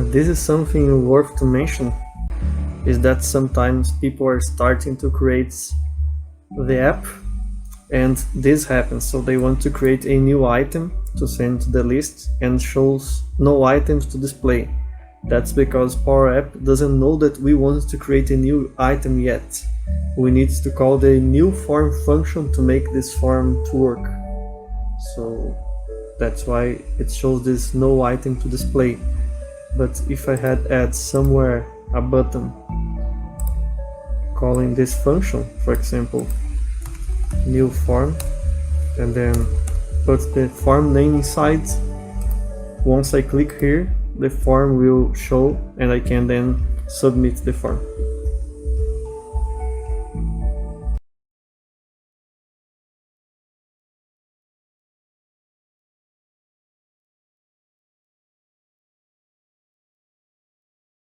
This is something worth to mention, is that sometimes people are starting to create the app and this happens, so they want to create a new item to send to the list and shows no items to display. That's because PowerApp doesn't know that we want to create a new item yet. We need to call the new form function to make this form to work. So that's why it shows this no item to display. But if I had add somewhere a button calling this function, for example, new form, and then put the form name inside, once I click here, the form will show and I can then submit the form.